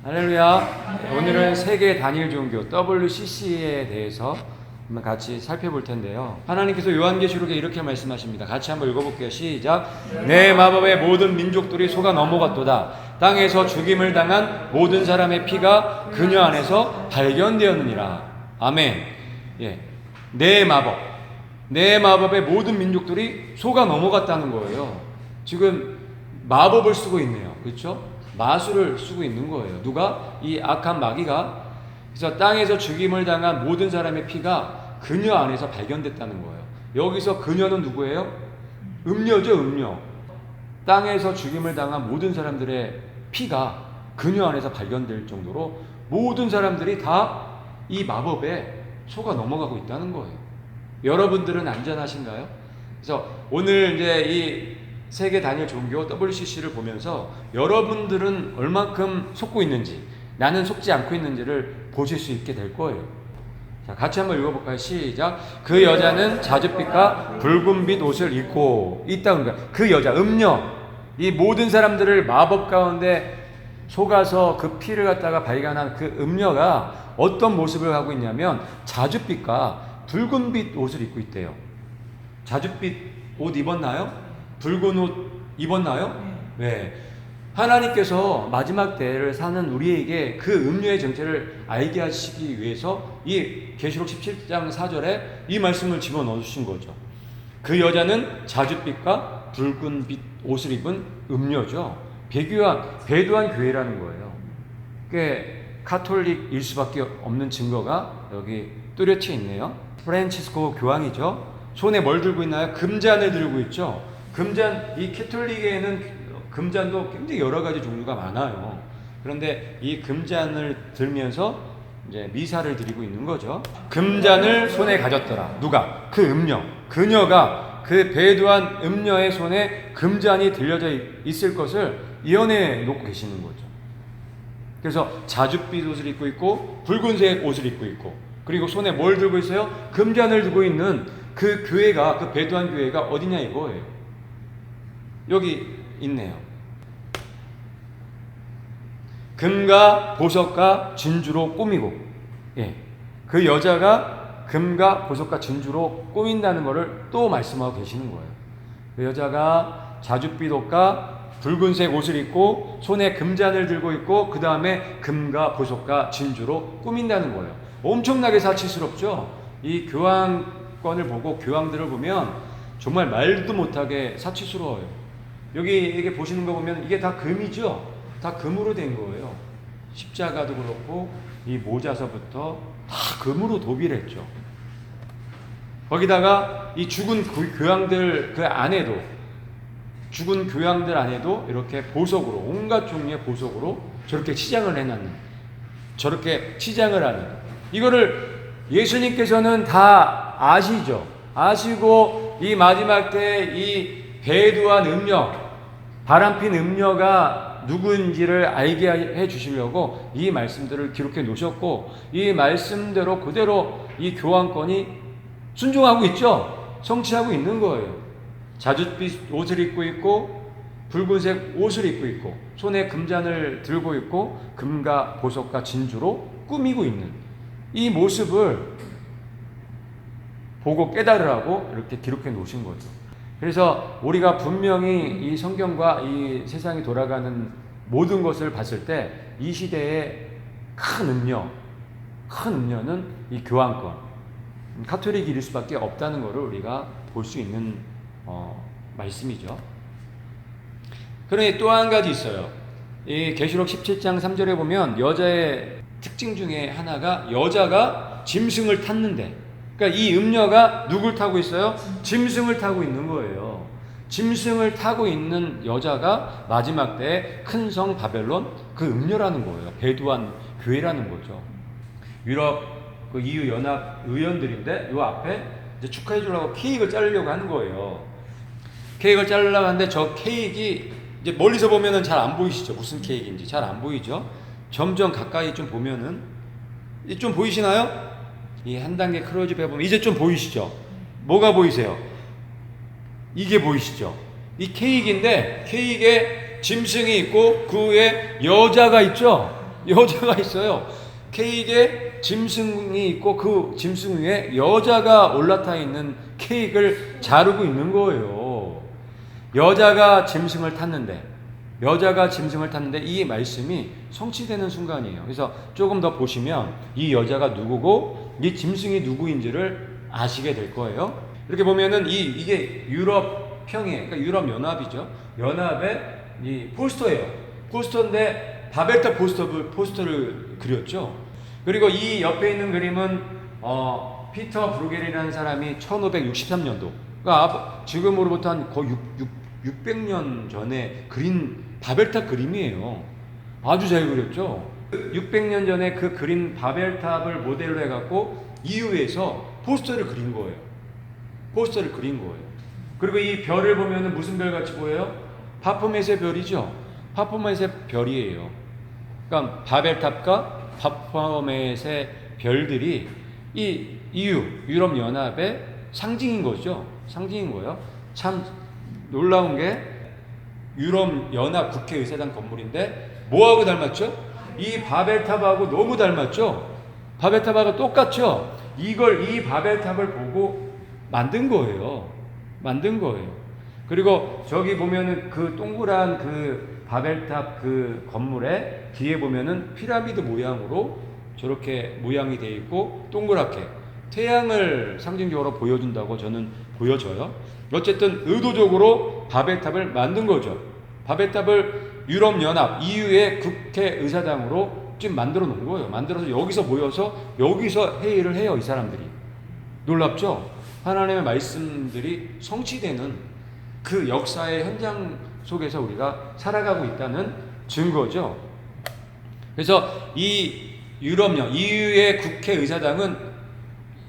할렐루야. 오늘은 세계 단일 종교 WCC에 대해서 한번 같이 살펴볼 텐데요. 하나님께서 요한계시록에 이렇게 말씀하십니다. 같이 한번 읽어볼게요. 시작. 내 마법의 모든 민족들이 속아 넘어갔도다. 땅에서 죽임을 당한 모든 사람의 피가 그녀 안에서 발견되었느니라. 아멘. 예. 내 마법의 모든 민족들이 속아 넘어갔다는 거예요. 지금 마법을 쓰고 있네요. 그렇죠? 마술을 쓰고 있는 거예요. 누가? 이 악한 마귀가. 그래서 땅에서 죽임을 당한 모든 사람의 피가 그녀 안에서 발견됐다는 거예요. 여기서 그녀는 누구예요? 음녀죠, 음녀. 땅에서 죽임을 당한 모든 사람들의 피가 그녀 안에서 발견될 정도로 모든 사람들이 다 이 마법에 속아 넘어가고 있다는 거예요. 여러분들은 안전하신가요? 그래서 오늘 이제 이 세계 단일 종교 WCC를 보면서 여러분들은 얼만큼 속고 있는지, 나는 속지 않고 있는지를 보실 수 있게 될 거예요. 자, 같이 한번 읽어볼까요? 시작. 그 여자는 자줏빛과 붉은빛 옷을 입고 있다는 거야. 그 여자, 음녀, 이 모든 사람들을 마법 가운데 속아서 그 피를 갖다가 발견한 그 음녀가 어떤 모습을 하고 있냐면 자줏빛과 붉은빛 옷을 입고 있대요. 자줏빛 옷 입었나요? 붉은 옷 입었나요? 네. 하나님께서 마지막 때를 사는 우리에게 그 음료의 정체를 알게 하시기 위해서 이 계시록 17장 4절에 이 말씀을 집어넣어 주신 거죠. 그 여자는 자줏빛과 붉은빛 옷을 입은 음료죠. 배두한 교회라는 거예요. 꽤 카톨릭일 수밖에 없는 증거가 여기 뚜렷이 있네요. 프란치스코 교황이죠. 손에 뭘 들고 있나요? 금잔을 들고 있죠. 금잔, 이 캐톨릭에는 금잔도 굉장히 여러 가지 종류가 많아요. 그런데 이 금잔을 들면서 이제 미사를 드리고 있는 거죠. 금잔을 손에 가졌더라. 누가? 그 음녀. 그녀가 그 배두한 음녀의 손에 금잔이 들려져 있을 것을 예언해 놓고 계시는 거죠. 그래서 자줏빛 옷을 입고 있고 붉은색 옷을 입고 있고 그리고 손에 뭘 들고 있어요? 금잔을 들고 있는 그 교회가, 그 배두한 교회가 어디냐 이거예요. 여기 있네요. 금과 보석과 진주로 꾸미고, 예, 그 여자가 금과 보석과 진주로 꾸민다는 것을 또 말씀하고 계시는 거예요. 그 여자가 자줏빛 옷과 붉은색 옷을 입고 손에 금잔을 들고 있고 그 다음에 금과 보석과 진주로 꾸민다는 거예요. 엄청나게 사치스럽죠. 이 교황권을 보고 교황들을 보면 정말 말도 못하게 사치스러워요. 여기 이게 보시는 거 보면 이게 다 금이죠. 다 금으로 된 거예요. 십자가도 그렇고 이 모자서부터 다 금으로 도비를 했죠. 거기다가 이 죽은 교황들 그 안에도, 죽은 교황들 안에도 이렇게 보석으로, 온갖 종류의 보석으로 저렇게 치장을 해놨는, 저렇게 치장을 하는, 이거를 예수님께서는 다 아시죠. 아시고 이 마지막 때 이 배두한 음녀, 바람핀 음녀가 누구인지를 알게 해 주시려고 이 말씀들을 기록해 놓으셨고, 이 말씀대로 그대로 이 교황권이 순종하고 있죠. 성취하고 있는 거예요. 자줏빛 옷을 입고 있고 붉은색 옷을 입고 있고 손에 금잔을 들고 있고 금과 보석과 진주로 꾸미고 있는 이 모습을 보고 깨달으라고 이렇게 기록해 놓으신 거죠. 그래서 우리가 분명히 이 성경과 이 세상이 돌아가는 모든 것을 봤을 때 이 시대의 큰 음료는 이 교황권, 카톨릭일 수밖에 없다는 것을 우리가 볼 수 있는 말씀이죠. 그러니 또 한 가지 있어요. 이 계시록 17장 3절에 보면 여자의 특징 중에 하나가 여자가 짐승을 탔는데, 그러니까 이 음녀가 누굴 타고 있어요? 짐승을 타고 있는 거예요. 짐승을 타고 있는 여자가 마지막 때 큰 성 바벨론 그 음녀라는 거예요. 배두한 교회라는 거죠. 유럽 그 EU 연합 의원들인데 요 앞에 이제 축하해 주려고 케이크를 자르려고 하는 거예요. 케이크를 자르려고 하는데 저 케이크 이제 멀리서 보면은 잘 안 보이시죠? 무슨 케이크인지 잘 안 보이죠? 점점 가까이 좀 보면은 좀 보이시나요? 이 한 단계 클로즈업 해보면 이제 좀 보이시죠? 뭐가 보이세요? 이게 보이시죠? 이 케이크인데 케이크에 짐승이 있고 그 위에 여자가 있죠? 여자가 있어요. 케이크에 짐승이 있고 그 짐승 위에 여자가 올라타 있는 케이크를 자르고 있는 거예요. 여자가 짐승을 탔는데 이 말씀이 성취되는 순간이에요. 그래서 조금 더 보시면 이 여자가 누구고 이 짐승이 누구인지를 아시게 될 거예요. 이렇게 보면은 이게 유럽 평에, 그러니까 유럽 연합이죠. 연합의 이 포스터예요. 포스터인데 바벨탑 포스터를 그렸죠. 그리고 이 옆에 있는 그림은 피터 브루겔이라는 사람이 1563년도, 그러니까 지금으로부터 한 거의 600년 전에 그린 바벨탑 그림이에요. 아주 잘 그렸죠. 600년 전에 그 그린 바벨탑을 모델로 해갖고 EU에서 포스터를 그린 거예요. 그리고 이 별을 보면은 무슨 별 같이 보여요? 바포멧의 별이죠. 바포멧의 별이에요. 그러니까 바벨탑과 바포멧의 별들이 이 EU 유럽 연합의 상징인 거죠. 상징인 거예요. 참 놀라운 게 유럽 연합 국회의사당 건물인데 뭐하고 닮았죠? 이 바벨탑하고 너무 닮았죠. 바벨탑하고 똑같죠. 이 바벨탑을 보고 만든 거예요. 그리고 저기 보면은 그 동그란 그 바벨탑 그 건물에 뒤에 보면은 피라미드 모양으로 저렇게 모양이 되어 있고 동그랗게 태양을 상징적으로 보여준다고 저는 보여져요. 어쨌든 의도적으로 바벨탑을 만든 거죠. 바벨탑을 유럽연합 EU의 국회의사당으로 지금 만들어 놓은 거예요. 만들어서 여기서 모여서 여기서 회의를 해요. 이 사람들이. 놀랍죠? 하나님의 말씀들이 성취되는 그 역사의 현장 속에서 우리가 살아가고 있다는 증거죠. 그래서 이 유럽연 EU의 국회의사당은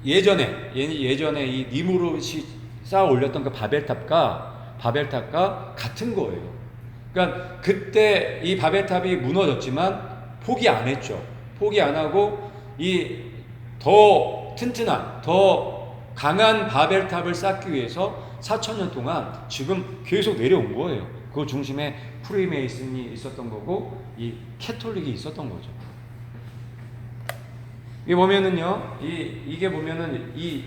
예전에 이 니무롯이 쌓아 올렸던 그 바벨탑과 같은 거예요. 그러니까 그때 이 바벨탑이 무너졌지만 포기 안 했죠. 포기 안 하고 이 더 튼튼한, 더 강한 바벨탑을 쌓기 위해서 4,000년 동안 지금 계속 내려온 거예요. 그 중심에 프리메이슨이 있었던 거고 이 캐톨릭이 있었던 거죠. 이게 보면은요, 이게 보면은 이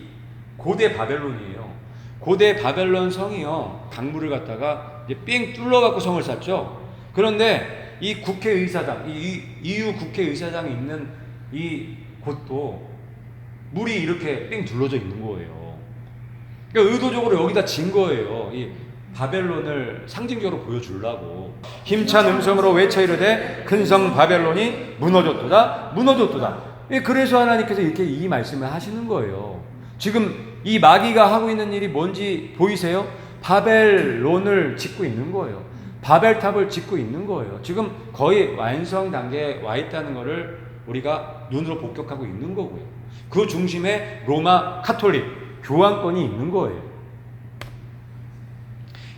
고대 바벨론이에요. 고대 바벨론 성이요, 강물을 갖다가 이제 삥 뚫러갖고 성을 쌓죠. 그런데 이 국회의사당, 이 EU 국회의사당이 있는 이 곳도 물이 이렇게 삥 둘러져 있는 거예요. 그러니까 의도적으로 여기다 진 거예요. 이 바벨론을 상징적으로 보여주려고. 힘찬 음성으로 외쳐 이르되 큰 성 바벨론이 무너졌도다. 그래서 하나님께서 이렇게 이 말씀을 하시는 거예요. 지금 이 마귀가 하고 있는 일이 뭔지 보이세요? 바벨론을 짓고 있는 거예요. 바벨탑을 짓고 있는 거예요. 지금 거의 완성 단계에 와 있다는 것을 우리가 눈으로 목격하고 있는 거고요. 그 중심에 로마 카톨릭 교황권이 있는 거예요.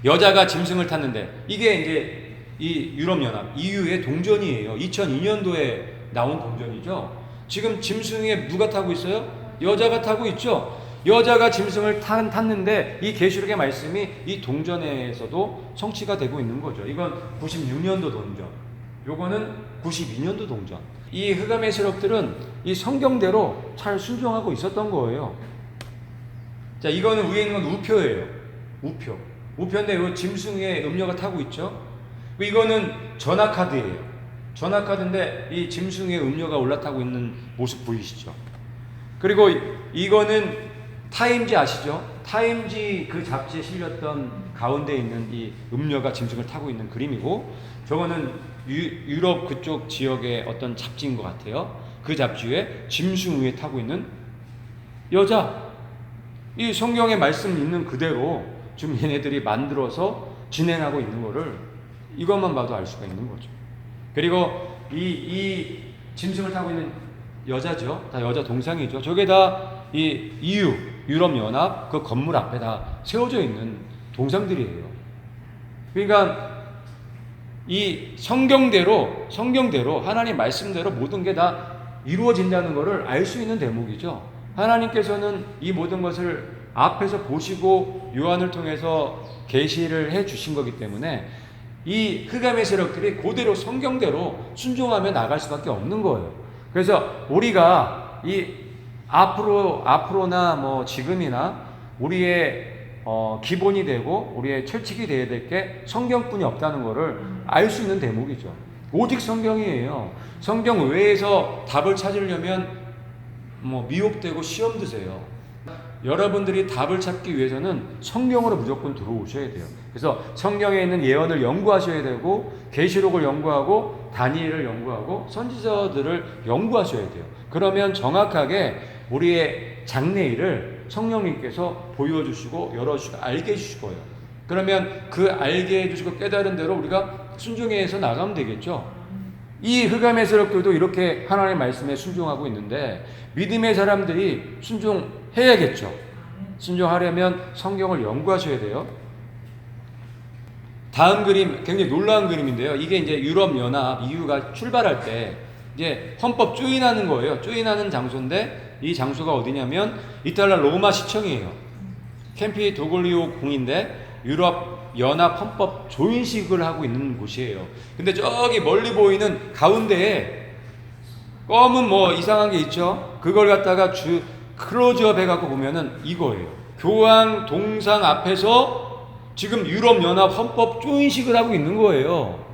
여자가 짐승을 탔는데 이게 이제 이 유럽연합 EU의 동전이에요. 2002년도에 나온 동전이죠. 지금 짐승에 누가 타고 있어요? 여자가 타고 있죠. 여자가 짐승을 탔는데 이 계시록의 말씀이 이 동전에서도 성취가 되고 있는 거죠. 이건 96년도 동전, 요거는 92년도 동전. 이 흑암의 세력들은 이 성경대로 잘 순종하고 있었던 거예요. 자, 이거는 위에 있는 건 우표예요. 우표인데 이 짐승의 음료가 타고 있죠. 이거는 전화카드예요. 전화카드인데 이 짐승의 음료가 올라타고 있는 모습 보이시죠? 그리고 이거는 타임지 아시죠? 타임지 그 잡지에 실렸던 가운데 있는 이 음료가 짐승을 타고 있는 그림이고, 저거는 유럽 그쪽 지역의 어떤 잡지인 것 같아요. 그 잡지 위에 짐승 위에 타고 있는 여자. 이 성경의 말씀 있는 그대로 지금 얘네들이 만들어서 진행하고 있는 거를 이것만 봐도 알 수가 있는 거죠. 그리고 이 짐승을 타고 있는 여자죠. 다 여자 동상이죠. 저게 다 이 EU 유럽연합 그 건물 앞에 다 세워져 있는 동상들이에요. 그러니까 이 성경대로 하나님 말씀대로 모든 게 다 이루어진다는 것을 알 수 있는 대목이죠. 하나님께서는 이 모든 것을 앞에서 보시고 요한을 통해서 계시를 해 주신 거기 때문에 이 흑암의 세력들이 그대로 성경대로 순종하며 나갈 수밖에 없는 거예요. 그래서 우리가 이 앞으로나 뭐 지금이나 우리의 기본이 되고 우리의 철칙이 되어야 될 게 성경뿐이 없다는 것을 알 수 있는 대목이죠. 오직 성경이에요. 성경 외에서 답을 찾으려면 뭐 미혹되고 시험 드세요. 여러분들이 답을 찾기 위해서는 성경으로 무조건 들어오셔야 돼요. 그래서 성경에 있는 예언을 연구하셔야 되고 계시록을 연구하고 다니엘을 연구하고 선지자들을 연구하셔야 돼요. 그러면 정확하게 우리의 장래일을 성령님께서 보여주시고 열어주시고 알게 해주실 거예요. 그러면 그 알게 해주시고 깨달은 대로 우리가 순종해서 나가면 되겠죠. 이 흑암의 세력들도 이렇게 하나님의 말씀에 순종하고 있는데 믿음의 사람들이 순종해야겠죠. 순종하려면 성경을 연구하셔야 돼요. 다음 그림 굉장히 놀라운 그림인데요. 이게 이제 유럽연합 EU가 출발할 때 이제 헌법 조인하는 거예요. 조인하는 장소인데 이 장소가 어디냐면 이탈리아 로마 시청이에요. 캠피 도글리오 궁인데 유럽 연합 헌법 조인식을 하고 있는 곳이에요. 근데 저기 멀리 보이는 가운데에 검은 뭐 이상한 게 있죠. 그걸 갖다가 클로즈업 해갖고 보면은 이거예요. 교황 동상 앞에서 지금 유럽 연합 헌법 조인식을 하고 있는 거예요.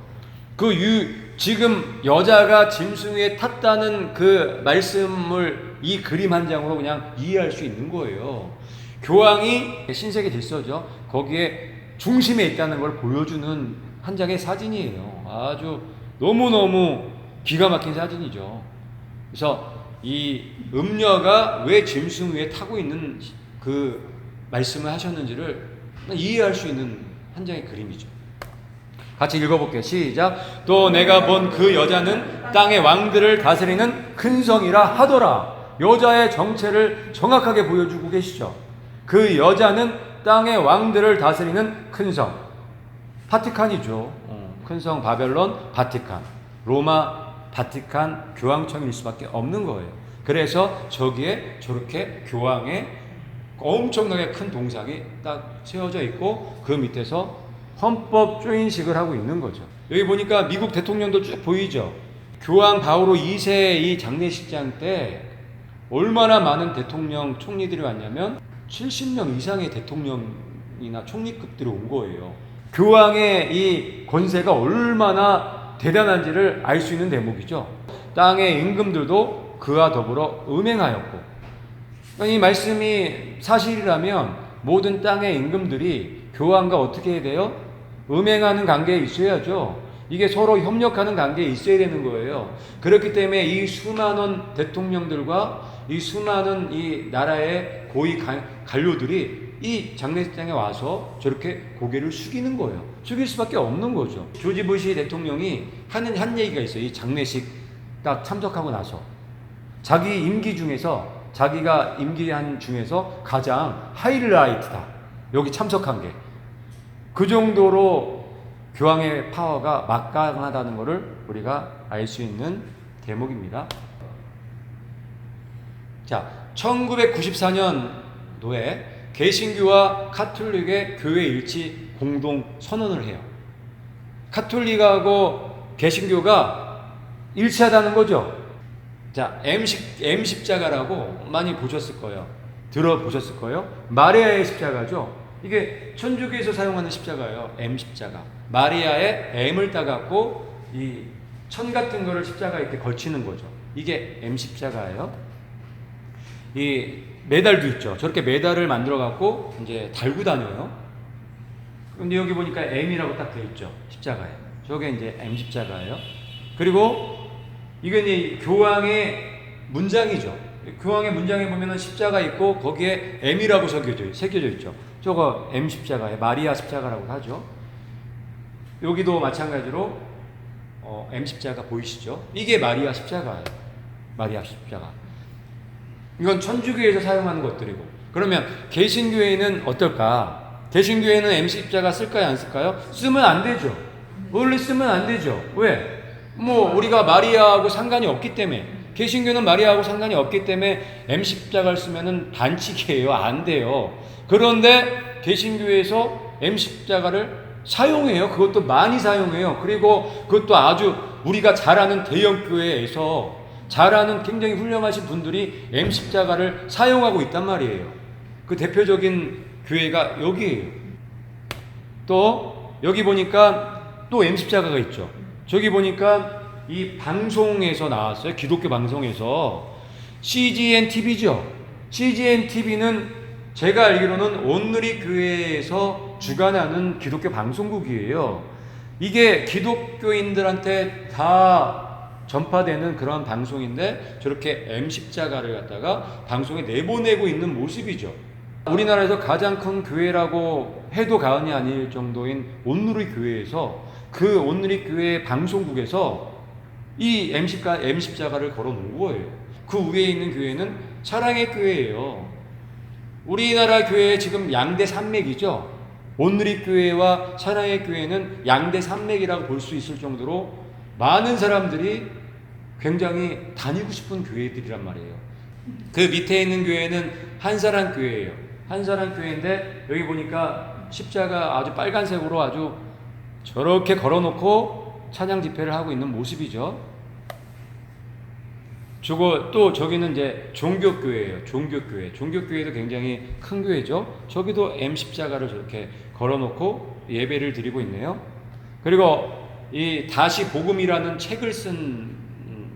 지금 여자가 짐승 위에 탔다는 그 말씀을 이 그림 한 장으로 그냥 이해할 수 있는 거예요. 교황이 신세계 질서죠. 거기에 중심에 있다는 걸 보여주는 한 장의 사진이에요. 아주 너무너무 기가 막힌 사진이죠. 그래서 이 음녀가 왜 짐승 위에 타고 있는 그 말씀을 하셨는지를 이해할 수 있는 한 장의 그림이죠. 같이 읽어볼게요. 시작. 또 내가 본 그 여자는 땅의 왕들을 다스리는 큰 성이라 하더라. 여자의 정체를 정확하게 보여주고 계시죠. 그 여자는 땅의 왕들을 다스리는 큰 성. 바티칸이죠. 큰 성 바벨론, 바티칸. 로마 바티칸 교황청일 수밖에 없는 거예요. 그래서 저기에 저렇게 교황의 엄청나게 큰 동상이 딱 세워져 있고 그 밑에서 헌법 조인식을 하고 있는 거죠. 여기 보니까 미국 대통령도 쭉 보이죠. 교황 바오로 2세 이 장례식장 때 얼마나 많은 대통령 총리들이 왔냐면 70명 이상의 대통령이나 총리급들이 온 거예요. 교황의 이 권세가 얼마나 대단한지를 알 수 있는 대목이죠. 땅의 임금들도 그와 더불어 음행하였고, 이 말씀이 사실이라면 모든 땅의 임금들이 교황과 어떻게 해야 돼요? 음행하는 관계에 있어야죠. 이게 서로 협력하는 관계에 있어야 되는 거예요. 그렇기 때문에 이 수많은 대통령들과 이 수많은 이 나라의 고위 관료들이 이 장례식장에 와서 저렇게 고개를 숙이는 거예요. 숙일 수밖에 없는 거죠. 조지 부시 대통령이 하는 한 얘기가 있어요. 이 장례식 딱 참석하고 나서 자기 임기 중에서 자기가 임기한 중에서 가장 하이라이트다. 여기 참석한 게. 그 정도로 교황의 파워가 막강하다는 것을 우리가 알 수 있는 대목입니다. 자, 1994년도에 개신교와 카톨릭의 교회 일치 공동 선언을 해요. 카톨릭하고 개신교가 일치하다는 거죠. 자, M십자가라고 많이 보셨을 거예요. 들어보셨을 거예요. 마리아의 십자가죠. 이게 천주교에서 사용하는 십자가예요. M십자가. 마리아의 M을 따갖고 이 천 같은 거를 십자가에 이렇게 걸치는 거죠. 이게 M십자가예요. 이 메달도 있죠. 저렇게 메달을 만들어갖고 이제 달고 다녀요. 근데 여기 보니까 M이라고 딱 되어 있죠. 십자가에. 저게 이제 M십자가예요. 그리고 이건 이 교황의 문장이죠. 교황의 문장에 보면은 십자가 있고 거기에 M이라고 새겨져 있죠. 저거 M 십자가에 마리아 십자가라고 하죠. 여기도 마찬가지로 M 십자가 보이시죠? 이게 마리아 십자가예요. 마리아 십자가. 이건 천주교에서 사용하는 것들이고. 그러면 개신교회는 어떨까? 개신교회는 M 십자가 쓸까요, 안 쓸까요? 쓰면 안 되죠. 원래 쓰면 안 되죠. 왜? 뭐 우리가 마리아하고 상관이 없기 때문에. 개신교는 마리아하고 상관이 없기 때문에 M 십자가를 쓰면은 반칙이에요. 안 돼요. 그런데 개신교에서 M 십자가를 사용해요. 그것도 많이 사용해요. 그리고 그것도 아주 우리가 잘 아는 대형 교회에서 잘 아는 굉장히 훌륭하신 분들이 M십자가를 사용하고 있단 말이에요. 그 대표적인 교회가 여기에요. 또 여기 보니까 또 M십자가가 있죠. 저기 보니까 이 방송에서 나왔어요. 기독교 방송에서. CGN TV죠. CGN TV는 제가 알기로는 온누리 교회에서 주관하는 기독교 방송국이에요. 이게 기독교인들한테 다 전파되는 그런 방송인데 저렇게 M십자가를 갖다가 방송에 내보내고 있는 모습이죠. 우리나라에서 가장 큰 교회라고 해도 과언이 아닐 정도인 온누리 교회에서 그 온누리 교회 방송국에서 이 M십자가를 걸어 놓은 거예요. 그 위에 있는 교회는 사랑의 교회예요. 우리나라 교회 지금 양대 산맥이죠. 온누리 교회와 사랑의 교회는 양대 산맥이라고 볼 수 있을 정도로 많은 사람들이 굉장히 다니고 싶은 교회들이란 말이에요. 그 밑에 있는 교회는 한사랑 교회예요. 한사랑 교회인데 여기 보니까 십자가 아주 빨간색으로 아주 저렇게 걸어놓고 찬양 집회를 하고 있는 모습이죠. 또 저기는 이제 종교교회예요. 종교교회. 종교교회도 굉장히 큰 교회죠. 저기도 M십자가를 저렇게 걸어놓고 예배를 드리고 있네요. 그리고 이 다시 복음이라는 책을 쓴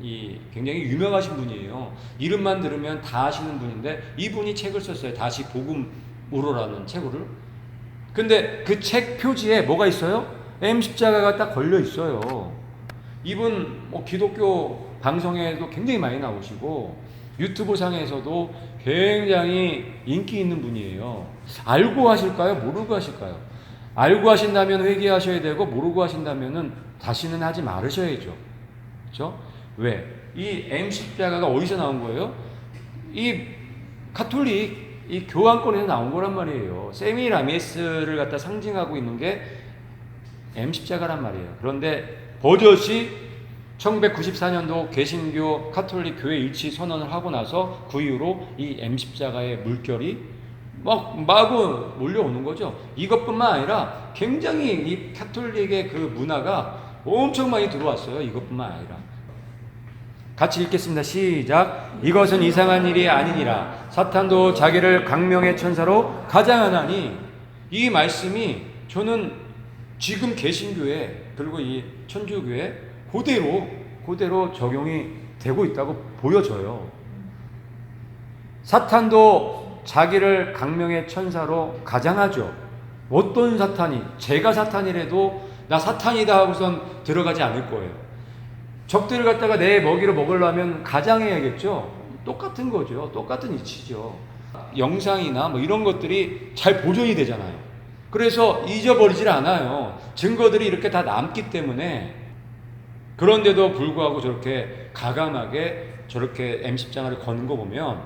이 굉장히 유명하신 분이에요. 이름만 들으면 다 아시는 분인데 이분이 책을 썼어요. 다시 복음으로라는 책을. 근데 그 책 표지에 뭐가 있어요? M십자가가 딱 걸려 있어요. 이분 기독교 방송에도 굉장히 많이 나오시고 유튜브 상에서도 굉장히 인기 있는 분이에요. 알고 하실까요? 모르고 하실까요? 알고 하신다면 회개하셔야 되고 모르고 하신다면은 다시는 하지 말으셔야죠. 그렇죠? 왜? 이 M십자가가 어디서 나온 거예요? 이 가톨릭 이 교황권에서 나온 거란 말이에요. 세미라미스를 갖다 상징하고 있는 게 M십자가란 말이에요. 그런데 버젓이 1994년도 개신교 카톨릭 교회 일치 선언을 하고 나서 그 이후로 이 M십자가의 물결이 마구 몰려오는 거죠. 이것뿐만 아니라 굉장히 이 카톨릭의 그 문화가 엄청 많이 들어왔어요. 이것뿐만 아니라. 같이 읽겠습니다. 시작. 이것은 이상한 일이 아니니라. 사탄도 자기를 광명의 천사로 가장하나니. 이 말씀이 저는 지금 개신교회 그리고 이 천주교회 그대로 적용이 되고 있다고 보여져요. 사탄도 자기를 광명의 천사로 가장하죠. 어떤 사탄이? 제가 사탄이라도 나 사탄이다 하고선 들어가지 않을 거예요. 적들을 갖다가 내 먹이로 먹으려면 가장해야겠죠. 똑같은 거죠. 똑같은 이치죠. 영상이나 이런 것들이 잘 보존이 되잖아요. 그래서 잊어버리질 않아요. 증거들이 이렇게 다 남기 때문에. 그런데도 불구하고 저렇게 가감하게 저렇게 M십자가를 거는 거 보면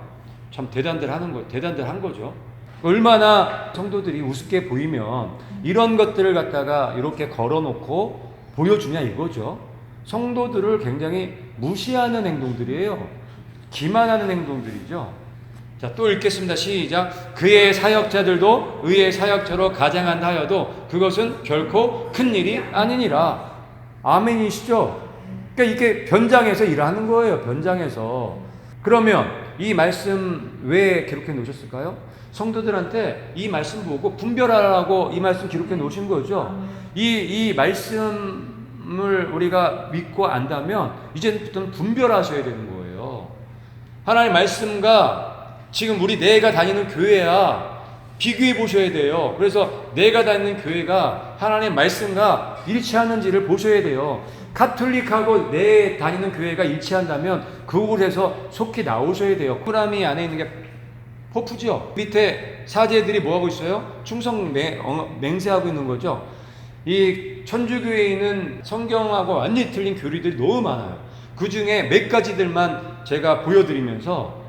참 대단한 거죠. 얼마나 성도들이 우습게 보이면 이런 것들을 갖다가 이렇게 걸어놓고 보여주냐 이거죠. 성도들을 굉장히 무시하는 행동들이에요. 기만하는 행동들이죠. 자, 또 읽겠습니다. 시작. 그의 사역자들도 의의 사역자로 가장한다 하여도 그것은 결코 큰 일이 아니니라. 아멘이시죠? 그러니까 이게 변장해서 일하는 거예요. 변장해서. 그러면 이 말씀 왜 기록해 놓으셨을까요? 성도들한테 이 말씀 보고 분별하라고 이 말씀 기록해 놓으신 거죠. 이 말씀을 우리가 믿고 안다면 이제부터는 분별하셔야 되는 거예요. 하나님의 말씀과 지금 우리 내가 다니는 교회야 비교해 보셔야 돼요. 그래서 내가 다니는 교회가 하나님의 말씀과 일치하는지를 보셔야 돼요. 카톨릭하고 내 다니는 교회가 일치한다면 그곳에서 속히 나오셔야 돼요. 쿠라미 안에 있는 게 포프죠. 밑에 사제들이 뭐하고 있어요? 충성 맹세하고 있는 거죠. 이 천주교에 있는 성경하고 완전히 틀린 교리들이 너무 많아요. 그 중에 몇 가지들만 제가 보여드리면서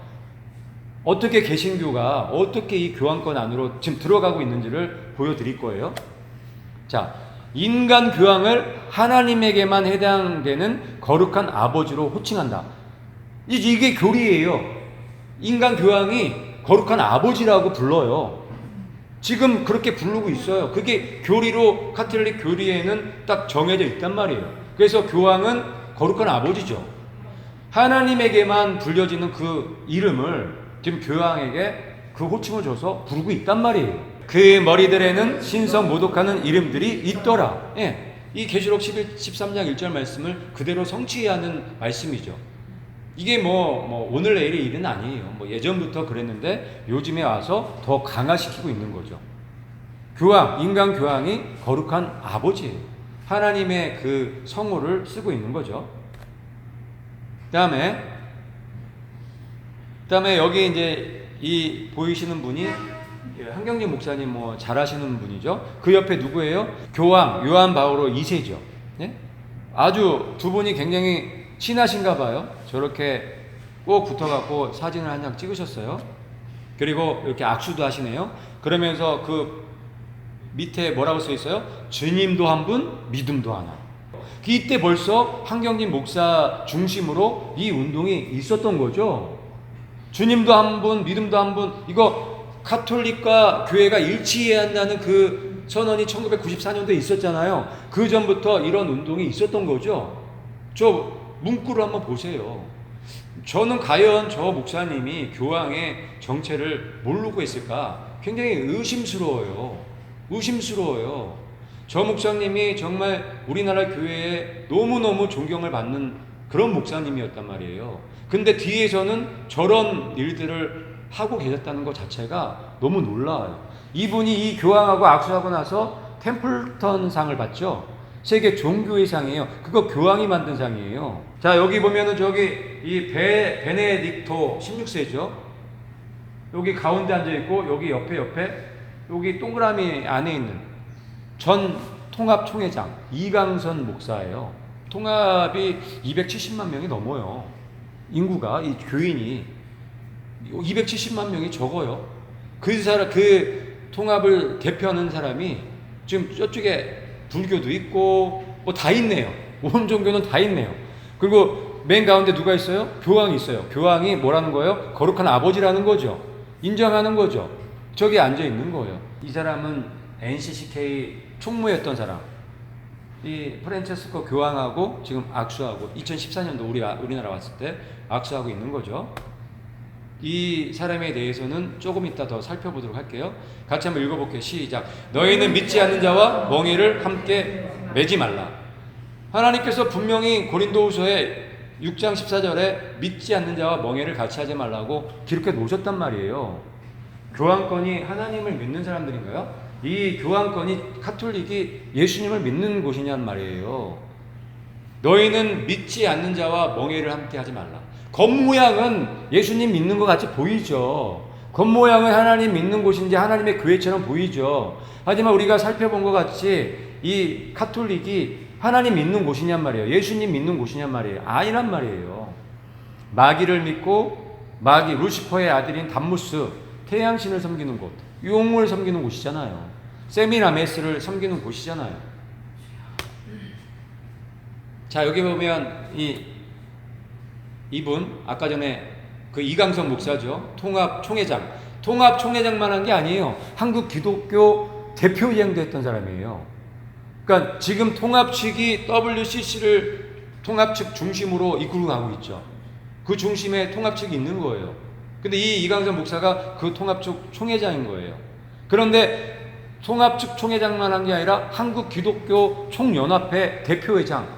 어떻게 개신교가 어떻게 이 교황권 안으로 지금 들어가고 있는지를 보여드릴 거예요. 자, 인간 교황을 하나님에게만 해당되는 거룩한 아버지로 호칭한다. 이게 교리예요. 인간 교황이 거룩한 아버지라고 불러요. 지금 그렇게 부르고 있어요. 그게 교리로 카톨릭 교리에는 딱 정해져 있단 말이에요. 그래서 교황은 거룩한 아버지죠. 하나님에게만 불려지는 그 이름을 지금 교황에게 그 호칭을 줘서 부르고 있단 말이에요. 그 머리들에는 신성 모독하는 이름들이 있더라. 예. 이 계시록 13장 1절 말씀을 그대로 성취하는 말씀이죠. 이게 오늘 내일의 일은 아니에요. 예전부터 그랬는데 요즘에 와서 더 강화시키고 있는 거죠. 교황, 인간 교황이 거룩한 아버지예요. 하나님의 그 성호를 쓰고 있는 거죠. 그다음에 여기 이제 이 보이시는 분이 한경진 목사님 잘 아시는 분이죠. 그 옆에 누구예요? 교황 요한 바오로 2세죠. 네? 아주 두 분이 굉장히 친하신가 봐요. 저렇게 꼭 붙어갖고 사진을 한 장 찍으셨어요. 그리고 이렇게 악수도 하시네요. 그러면서 그 밑에 뭐라고 써 있어요? 주님도 한 분, 믿음도 하나. 이때 벌써 한경진 목사 중심으로 이 운동이 있었던 거죠. 주님도 한 분, 믿음도 한 분. 이거 카톨릭과 교회가 일치해야 한다는 그 선언이 1994년도에 있었잖아요. 그 전부터 이런 운동이 있었던 거죠. 저 문구를 한번 보세요. 저는 과연 저 목사님이 교황의 정체를 모르고 있을까? 굉장히 의심스러워요. 저 목사님이 정말 우리나라 교회에 너무너무 존경을 받는 그런 목사님이었단 말이에요. 근데 뒤에서는 저런 일들을 하고 계셨다는 것 자체가 너무 놀라워요. 이분이 이 교황하고 악수하고 나서 템플턴 상을 받죠. 세계 종교의 상이에요. 그거 교황이 만든 상이에요. 자, 여기 보면은 저기 이 베네딕토 16세죠. 여기 가운데 앉아 있고 여기 옆에 여기 동그라미 안에 있는 전 통합 총회장 이강선 목사예요. 통합이 270만 명이 넘어요. 인구가 이 교인이 270만 명이 적어요. 그 통합을 대표하는 사람이 지금 저쪽에 불교도 있고 다 있네요. 온 종교는 다 있네요. 그리고 맨 가운데 누가 있어요? 교황이 있어요. 교황이 뭐라는 거예요? 거룩한 아버지라는 거죠. 인정하는 거죠. 저기 앉아 있는 거예요. 이 사람은 NCCK 총무였던 사람. 이 프란체스코 교황하고 지금 악수하고 2014년도 우리나라 왔을 때 악수하고 있는 거죠. 이 사람에 대해서는 조금 이따 더 살펴보도록 할게요. 같이 한번 읽어볼게요. 시작. 너희는 믿지 않는 자와 멍에를 함께 매지 말라. 하나님께서 분명히 고린도후서에 6장 14절에 믿지 않는 자와 멍에를 같이 하지 말라고 기록해 놓으셨단 말이에요. 교황권이 하나님을 믿는 사람들인가요? 이 교황권이 카톨릭이 예수님을 믿는 곳이냔 말이에요. 너희는 믿지 않는 자와 멍에를 함께 하지 말라. 겉모양은 예수님 믿는 것 같이 보이죠. 겉모양은 하나님 믿는 곳인지 하나님의 교회처럼 보이죠. 하지만 우리가 살펴본 것 같이 이 카톨릭이 하나님 믿는 곳이냔 말이에요. 예수님 믿는 곳이냔 말이에요. 아니란 말이에요. 마귀를 믿고 루시퍼의 아들인 담무스 태양신을 섬기는 곳, 용을 섬기는 곳이잖아요. 세미라메스를 섬기는 곳이잖아요. 자, 여기 보면 이분 아까 전에 그 이강성 목사죠. 통합 총회장만 한 게 아니에요. 한국 기독교 대표회장도 했던 사람이에요. 그러니까 지금 통합 측이 WCC를 통합 측 중심으로 이끌고 가고 있죠. 그 중심에 통합 측이 있는 거예요. 근데 이 이강선 목사가 그 통합 측 총회장인 거예요. 그런데 통합 측 총회장만 한 게 아니라 한국 기독교 총연합회 대표회장,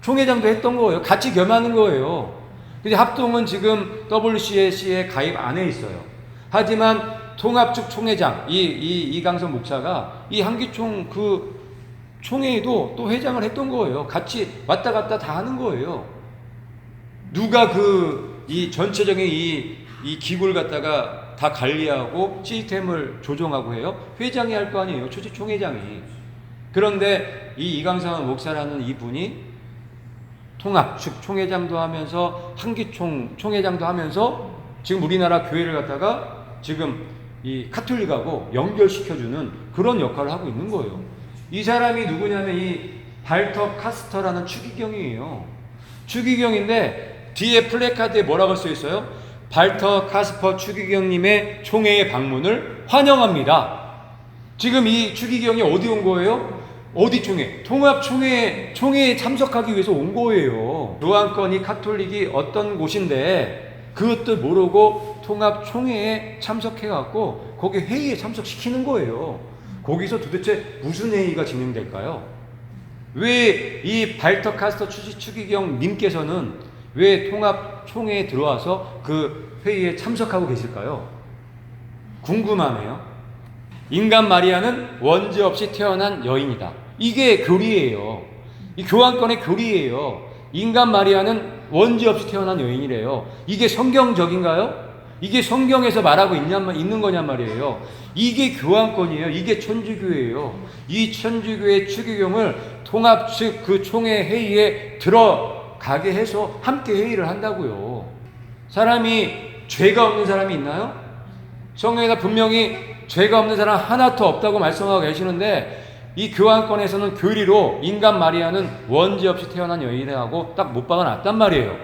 총회장도 했던 거예요. 같이 겸하는 거예요. 근데 합동은 지금 WCC에 가입 안 해 있어요. 하지만 통합 측 총회장, 이강선 목사가 이 한기총 그 총회에도 또 회장을 했던 거예요. 같이 왔다 갔다 다 하는 거예요. 누가 이 전체적인 이 기구를 갖다가 다 관리하고 시스템을 조정하고 해요? 회장이 할 거 아니에요. 초지 총회장이. 그런데 이 이강선 목사라는 이분이 통합 측 총회장도 하면서 한기총 총회장도 하면서 지금 우리나라 교회를 갖다가 지금 이 카톨릭하고 연결시켜주는 그런 역할을 하고 있는 거예요. 이 사람이 누구냐면 이 발터 카스터라는 추기경이에요. 추기경인데 뒤에 플래카드에 뭐라고 써 있어요? 발터 카스퍼 추기경님의 총회의 방문을 환영합니다. 지금 이 추기경이 어디 온 거예요? 어디 총회? 총회에 참석하기 위해서 온 거예요. 교황권이 카톨릭이 어떤 곳인데 그것도 모르고 통합총회에 참석해갖고 거기 회의에 참석시키는 거예요. 거기서 도대체 무슨 회의가 진행될까요? 왜 이 발터 카스터 추기경 님께서는 왜 통합총회에 들어와서 그 회의에 참석하고 계실까요? 궁금하네요. 인간 마리아는 원죄 없이 태어난 여인이다. 이게 교리예요. 이 교황권의 교리예요. 인간 마리아는 원죄 없이 태어난 여인이래요. 이게 성경적인가요? 이게 성경에서 말하고 있는 거냔 말이에요. 이게 교황권이에요. 이게 천주교예요. 이 천주교의 추기경을 통합 측 그 총회 회의에 들어가게 해서 함께 회의를 한다고요. 사람이 죄가 없는 사람이 있나요? 성경에다 분명히 죄가 없는 사람 하나도 없다고 말씀하고 계시는데 이 교황권에서는 교리로 인간 마리아는 원죄 없이 태어난 여인이라고 딱 못 박아놨단 말이에요.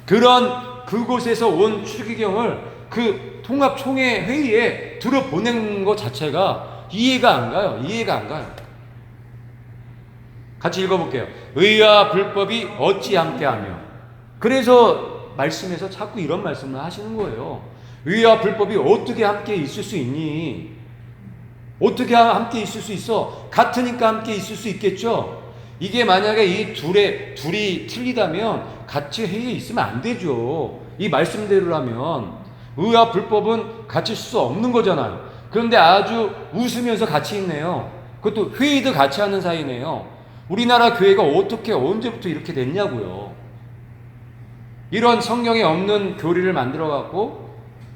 그런 그곳에서 온 추기경을 그 통합총회 회의에 들어보낸 것 자체가 이해가 안 가요. 이해가 안 가요. 같이 읽어볼게요. 의와 불법이 어찌 함께하며. 그래서 말씀에서 자꾸 이런 말씀을 하시는 거예요. 의와 불법이 어떻게 함께 있을 수 있니? 어떻게 함께 있을 수 있어? 같으니까 함께 있을 수 있겠죠? 이게 만약에 이 둘이 틀리다면 같이 회의에 있으면 안 되죠. 이 말씀대로라면 의와 불법은 같이 있을 수 없는 거잖아요. 그런데 아주 웃으면서 같이 있네요. 그것도 회의도 같이 하는 사이네요. 우리나라 교회가 어떻게 언제부터 이렇게 됐냐고요. 이런 성경에 없는 교리를 만들어 갖고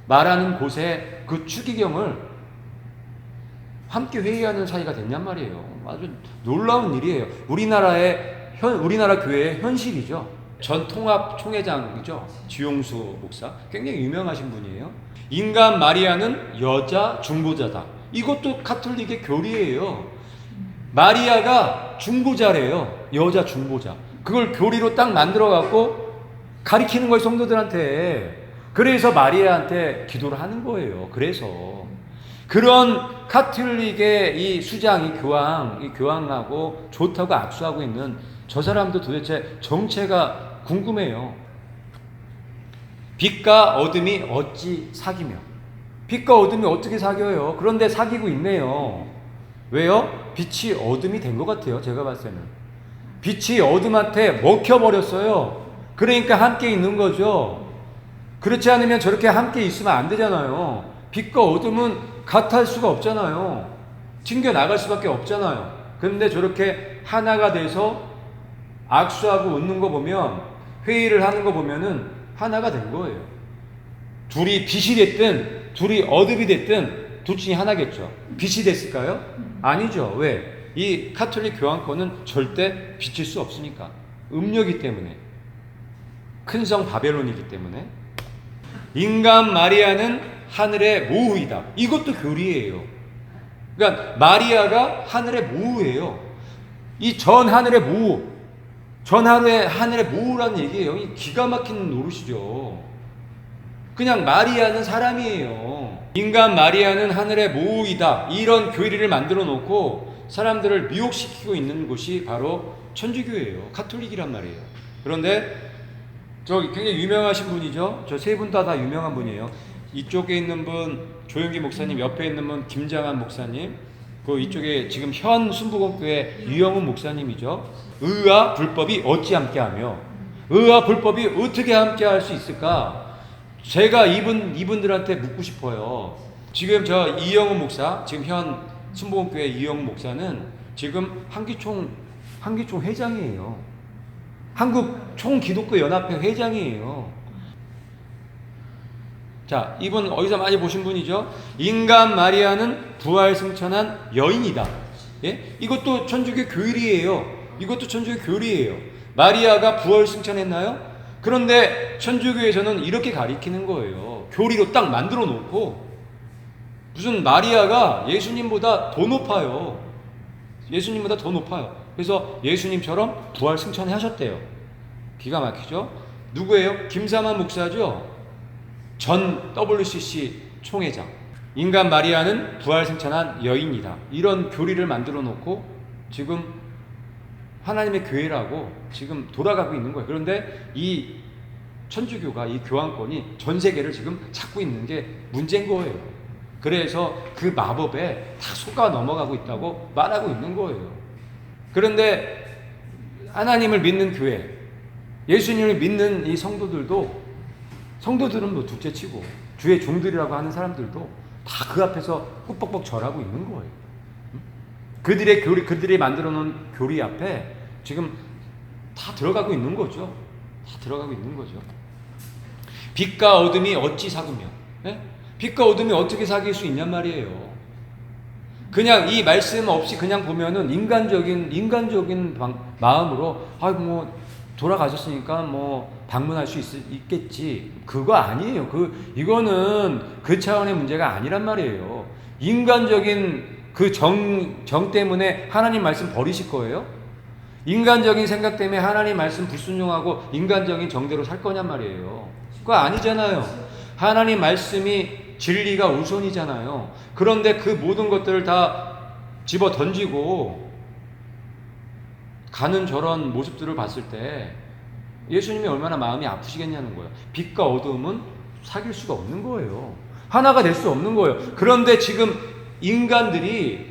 말하는 곳에 그 추기경을 함께 회의하는 사이가 됐냔 말이에요. 아주 놀라운 일이에요. 우리나라 교회의 현실이죠. 전 통합 총회장이죠. 지용수 목사. 굉장히 유명하신 분이에요. 인간 마리아는 여자 중보자다. 이것도 카톨릭의 교리예요. 마리아가 중보자래요. 여자 중보자. 그걸 교리로 딱 만들어 갖고 가리키는 거예요, 성도들한테. 그래서 마리아한테 기도를 하는 거예요. 그래서 그런 카톨릭의 이 수장, 이 교황하고 좋다고 악수하고 있는 저 사람도 도대체 정체가 궁금해요. 빛과 어둠이 어찌 사귀며. 빛과 어둠이 어떻게 사귀어요? 그런데 사귀고 있네요. 왜요? 빛이 어둠이 된 것 같아요. 제가 봤을 때는. 빛이 어둠한테 먹혀버렸어요. 그러니까 함께 있는 거죠. 그렇지 않으면 저렇게 함께 있으면 안 되잖아요. 빛과 어둠은 같을 수가 없잖아요. 튕겨 나갈 수밖에 없잖아요. 그런데 저렇게 하나가 돼서 악수하고 웃는 거 보면, 회의를 하는 거 보면은 하나가 된 거예요. 둘이 빛이 됐든 둘이 어둠이 됐든 둘 중에 하나겠죠. 빛이 됐을까요? 아니죠. 왜? 이 카톨릭 교황권은 절대 빛일 수 없으니까. 음료이기 때문에. 큰 성 바벨론이기 때문에. 인간 마리아는 하늘의 모후이다. 이것도 교리예요. 그러니까 마리아가 하늘의 모후예요. 이 전 하늘의 모후, 하늘의 모후라는 얘기예요. 이 기가 막힌 노릇이죠. 그냥 마리아는 사람이에요. 인간 마리아는 하늘의 모후이다. 이런 교리를 만들어 놓고 사람들을 미혹시키고 있는 곳이 바로 천주교예요. 카톨릭이란 말이에요. 그런데 저 굉장히 유명하신 분이죠. 저 세 분 다 유명한 분이에요. 이쪽에 있는 분 조영기 목사님, 옆에 있는 분 김장한 목사님, 그 이쪽에 지금 현 순복음교회 유영훈 목사님이죠. 의와 불법이 어찌 함께하며. 의와 불법이 어떻게 함께할 수 있을까? 제가 이분들한테 묻고 싶어요. 지금 저 이영훈 목사, 지금 현 순복음교회 이영훈 목사는 지금 한기총 회장이에요. 한국 총기독교연합회 회장이에요. 자, 이분 어디서 많이 보신 분이죠? 인간 마리아는 부활 승천한 여인이다. 예? 이것도 천주교 교리예요. 이것도 천주교 교리예요. 마리아가 부활 승천했나요? 그런데 천주교에서는 이렇게 가리키는 거예요. 교리로 딱 만들어 놓고. 무슨 마리아가 예수님보다 더 높아요. 예수님보다 더 높아요. 그래서 예수님처럼 부활 승천하셨대요. 기가 막히죠? 누구예요? 김사만 목사죠? 전 WCC 총회장. 인간 마리아는 부활 승천한 여인이다. 이런 교리를 만들어 놓고 지금 하나님의 교회라고 지금 돌아가고 있는 거예요. 그런데 이 천주교가, 이 교황권이 전 세계를 지금 잡고 있는 게 문제인 거예요. 그래서 그 마법에 다 속아 넘어가고 있다고 말하고 있는 거예요. 그런데 하나님을 믿는 교회, 예수님을 믿는 이 성도들은 뭐 둘째치고 주의 종들이라고 하는 사람들도 다 그 앞에서 꾹뻑뻑 절하고 있는 거예요. 그들의 교리, 그들이 만들어 놓은 교리 앞에 지금 다 들어가고 있는 거죠. 다 들어가고 있는 거죠. 빛과 어둠이 어찌 사귀며, 예? 빛과 어둠이 어떻게 사귈 수 있냔 말이에요. 그냥 이 말씀 없이 그냥 보면은 인간적인 마음으로 뭐 돌아가셨으니까 뭐 방문할 수 있겠지. 그거 아니에요. 이거는 그 차원의 문제가 아니란 말이에요. 인간적인 그 정 때문에 하나님 말씀 버리실 거예요? 인간적인 생각 때문에 하나님 말씀 불순종하고 인간적인 정대로 살 거냔 말이에요. 그거 아니잖아요. 하나님 말씀이 진리가 우선이잖아요. 그런데 그 모든 것들을 다 집어 던지고 가는 저런 모습들을 봤을 때 예수님이 얼마나 마음이 아프시겠냐는 거예요. 빛과 어둠은 사귈 수가 없는 거예요. 하나가 될 수 없는 거예요. 그런데 지금 인간들이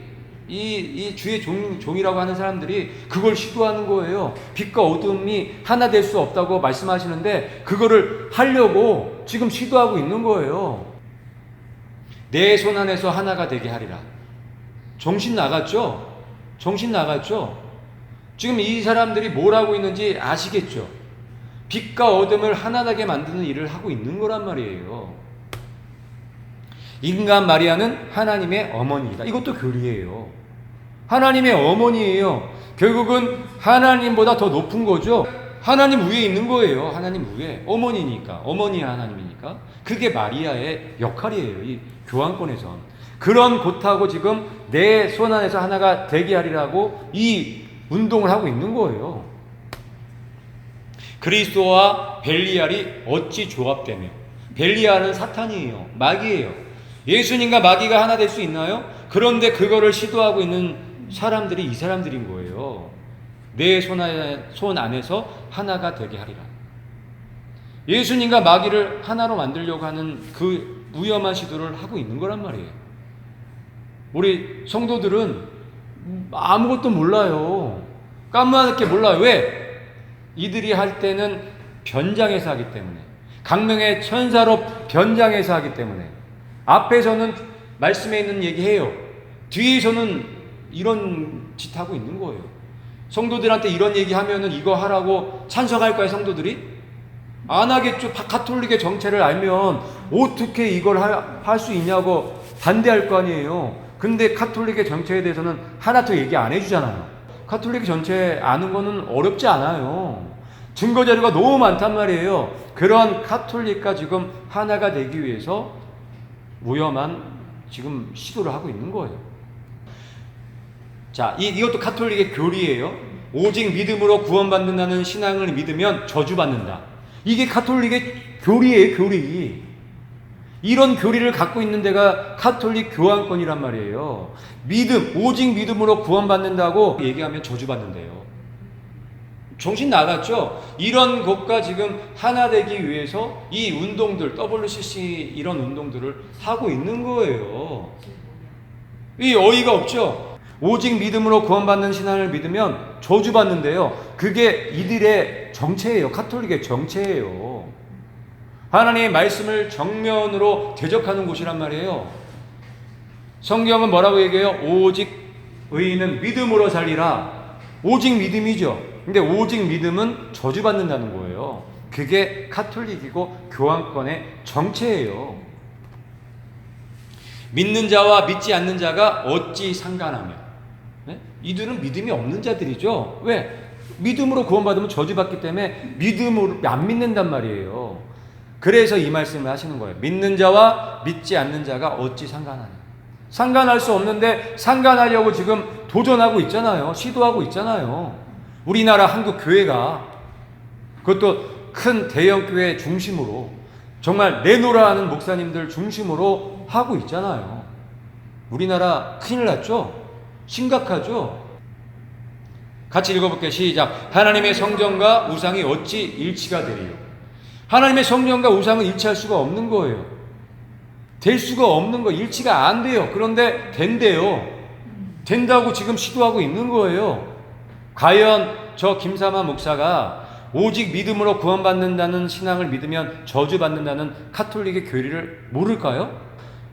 이 주의 종이라고 하는 사람들이 그걸 시도하는 거예요. 빛과 어둠이 하나 될 수 없다고 말씀하시는데 그거를 하려고 지금 시도하고 있는 거예요. 내 손 안에서 하나가 되게 하리라. 정신 나갔죠? 정신 나갔죠? 지금 이 사람들이 뭘 하고 있는지 아시겠죠? 빛과 어둠을 하나되게 만드는 일을 하고 있는 거란 말이에요. 인간 마리아는 하나님의 어머니이다. 이것도 교리예요. 하나님의 어머니예요. 결국은 하나님보다 더 높은 거죠. 하나님 위에 있는 거예요. 하나님 위에. 어머니니까. 어머니 하나님이니까. 그게 마리아의 역할이에요. 이 교황권에선. 그런 곳하고 지금 내 손 안에서 하나가 되게 하리라고 이 운동을 하고 있는 거예요. 그리스도와 벨리알이 어찌 조합되며. 벨리알은 사탄이에요. 마귀예요. 예수님과 마귀가 하나 될 수 있나요? 그런데 그거를 시도하고 있는 사람들이 이 사람들인 거예요. 내 손 안에서 하나가 되게 하리라. 예수님과 마귀를 하나로 만들려고 하는 그 무엄한 시도를 하고 있는 거란 말이에요. 우리 성도들은 아무것도 몰라요. 까무하게 몰라요. 왜? 이들이 할 때는 변장해서 하기 때문에, 강명의 천사로 변장해서 하기 때문에, 앞에서는 말씀에 있는 얘기해요. 뒤에서는 이런 짓 하고 있는 거예요. 성도들한테 이런 얘기하면은 이거 하라고 찬성할 거예요, 성도들이? 안 하겠죠. 가톨릭의 정체를 알면 어떻게 이걸 할 수 있냐고 반대할 거 아니에요. 근데 가톨릭의 정체에 대해서는 하나도 얘기 안 해주잖아요. 가톨릭 전체 아는 거는 어렵지 않아요. 증거 자료가 너무 많단 말이에요. 그런 가톨릭과 지금 하나가 되기 위해서 무엄한 지금 시도를 하고 있는 거예요. 자, 이것도 가톨릭의 교리예요. 오직 믿음으로 구원받는다는 신앙을 믿으면 저주받는다. 이게 가톨릭의 교리예요, 교리. 이런 교리를 갖고 있는 데가 가톨릭 교황권이란 말이에요. 오직 믿음으로 구원받는다고 얘기하면 저주받는데요. 정신 나갔죠? 이런 것과 지금 하나 되기 위해서 이 운동들, WCC 이런 운동들을 하고 있는 거예요. 이 어이가 없죠? 오직 믿음으로 구원받는 신앙을 믿으면 저주받는데요. 그게 이들의 정체예요. 가톨릭의 정체예요. 하나님의 말씀을 정면으로 대적하는 곳이란 말이에요. 성경은 뭐라고 얘기해요? 오직 의인은 믿음으로 살리라. 오직 믿음이죠. 근데 오직 믿음은 저주받는다는 거예요. 그게 가톨릭이고 교황권의 정체예요. 믿는 자와 믿지 않는 자가 어찌 상관하며. 네? 이들은 믿음이 없는 자들이죠. 왜? 믿음으로 구원받으면 저주받기 때문에 믿음으로 안 믿는단 말이에요. 그래서 이 말씀을 하시는 거예요. 믿는 자와 믿지 않는 자가 어찌 상관하냐. 상관할 수 없는데 상관하려고 지금 도전하고 있잖아요. 시도하고 있잖아요. 우리나라 한국 교회가, 그것도 큰 대형 교회 중심으로 정말 내놓으라 하는 목사님들 중심으로 하고 있잖아요. 우리나라 큰일 났죠? 심각하죠? 같이 읽어볼게요. 시작. 하나님의 성전과 우상이 어찌 일치가 되리요? 하나님의 성전과 우상은 일치할 수가 없는 거예요. 될 수가 없는 거, 일치가 안 돼요. 그런데 된대요. 된다고 지금 시도하고 있는 거예요. 과연 저 김삼하 목사가 오직 믿음으로 구원받는다는 신앙을 믿으면 저주받는다는 카톨릭의 교리를 모를까요?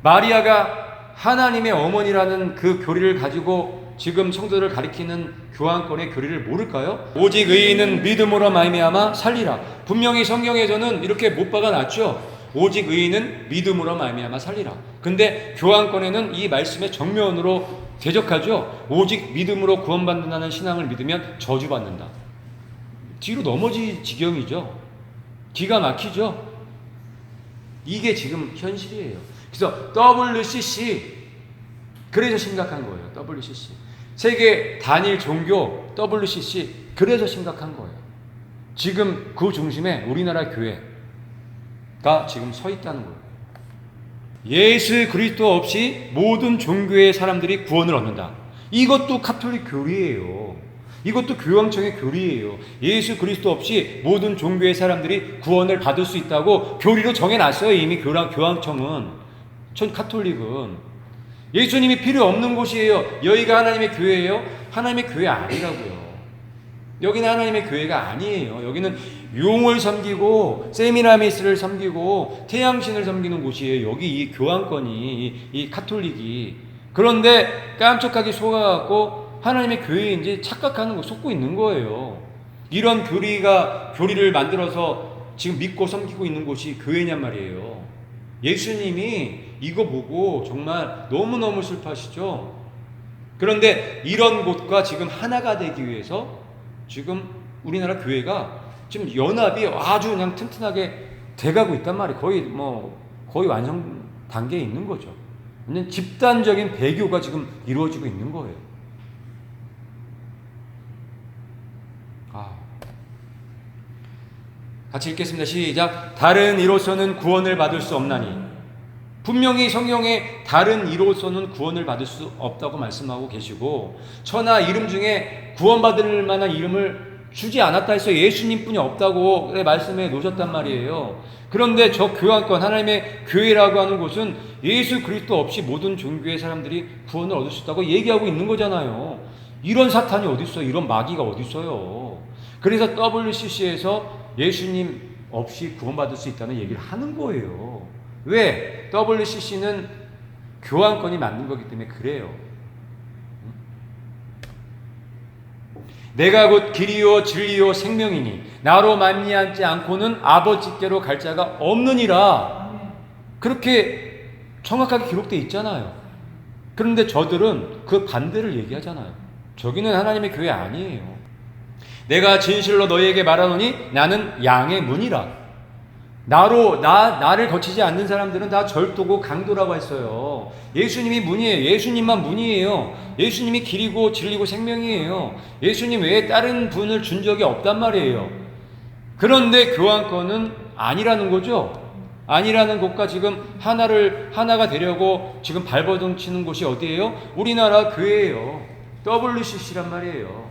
마리아가 하나님의 어머니라는 그 교리를 가지고 지금 성도를 가리키는 교환권의 교리를 모를까요? 오직 의인은 믿음으로 말미암아 살리라. 분명히 성경에서는 이렇게 못 박아놨죠. 오직 의인은 믿음으로 말미암아 살리라. 근데 교환권에는 이 말씀의 정면으로 대적하죠. 오직 믿음으로 구원받는다는 신앙을 믿으면 저주받는다. 뒤로 넘어질 지경이죠. 기가 막히죠. 이게 지금 현실이에요. 그래서 WCC, 그래서 심각한 거예요. WCC, 세계 단일 종교 WCC, 그래서 심각한 거예요. 지금 그 중심에 우리나라 교회가 지금 서 있다는 거예요. 예수 그리스도 없이 모든 종교의 사람들이 구원을 얻는다. 이것도 카톨릭 교리예요. 이것도 교황청의 교리예요. 예수 그리스도 없이 모든 종교의 사람들이 구원을 받을 수 있다고 교리로 정해놨어요. 이미 교황청은, 전 카톨릭은. 예수님이 필요 없는 곳이에요. 여기가 하나님의 교회예요? 하나님의 교회 아니라고요. 여기는 하나님의 교회가 아니에요. 여기는 용을 섬기고 세미나미스를 섬기고 태양신을 섬기는 곳이에요. 여기 이 교황권이, 이 카톨릭이. 그런데 깜짝하게 속아갖고 하나님의 교회인지 착각하는 거, 속고 있는 거예요. 이런 교리를 만들어서 지금 믿고 섬기고 있는 곳이 교회냔 말이에요. 예수님이 이거 보고 정말 너무너무 슬퍼하시죠? 그런데 이런 곳과 지금 하나가 되기 위해서 지금 우리나라 교회가 지금 연합이 아주 그냥 튼튼하게 돼가고 있단 말이에요. 거의 완성 단계에 있는 거죠. 집단적인 배교가 지금 이루어지고 있는 거예요. 같이 읽겠습니다. 시작. 다른 이로서는 구원을 받을 수 없나니. 분명히 성경에 다른 이로서는 구원을 받을 수 없다고 말씀하고 계시고, 천하 이름 중에 구원받을 만한 이름을 주지 않았다 해서 예수님뿐이 없다고 말씀해 놓으셨단 말이에요. 그런데 저 교환권, 하나님의 교회라고 하는 곳은 예수 그리스도 없이 모든 종교의 사람들이 구원을 얻을 수 있다고 얘기하고 있는 거잖아요. 이런 사탄이 어디 있어요? 이런 마귀가 어디 있어요? 그래서 WCC에서 예수님 없이 구원받을 수 있다는 얘기를 하는 거예요. 왜? WCC는 교환권이 맞는 거기 때문에 그래요. 내가 곧 길이요 진리요 생명이니 나로 말미암지 않고는 아버지께로 갈 자가 없느니라. 그렇게 정확하게 기록되어 있잖아요. 그런데 저들은 그 반대를 얘기하잖아요. 저기는 하나님의 교회 아니에요. 내가 진실로 너희에게 말하노니 나는 양의 문이라. 나를 거치지 않는 사람들은 다 절도고 강도라고 했어요. 예수님이 문이에요. 예수님만 문이에요. 예수님이 길이고 진리고 생명이에요. 예수님 외에 다른 분을 준 적이 없단 말이에요. 그런데 교환권은 아니라는 거죠. 아니라는 곳과 지금 하나가 되려고 지금 발버둥 치는 곳이 어디예요? 우리나라 교회예요. WCC란 말이에요.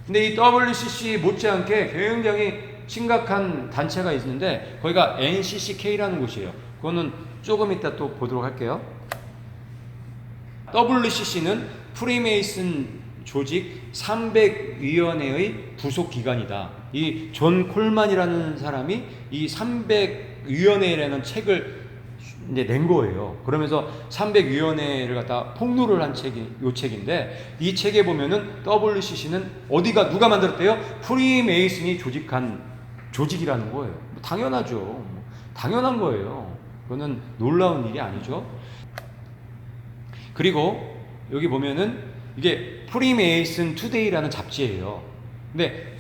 근데 이 WCC 못지않게 굉장히 심각한 단체가 있는데 거기가 NCCK라는 곳이에요. 그거는 조금 이따 또 보도록 할게요. WCC는 프리메이슨 조직 300위원회의 부속 기관이다. 이 존 콜만이라는 사람이 이 300위원회라는 책을 이제 낸 거예요. 그러면서 300위원회를 갖다 폭로를 한 책이 이 책인데, 이 책에 보면은 WCC는 누가 만들었대요? 프리메이슨이 조직한 조직이라는 거예요. 당연하죠. 당연한 거예요. 그거는 놀라운 일이 아니죠. 그리고 여기 보면은 이게 프리메이슨 투데이라는 잡지예요. 근데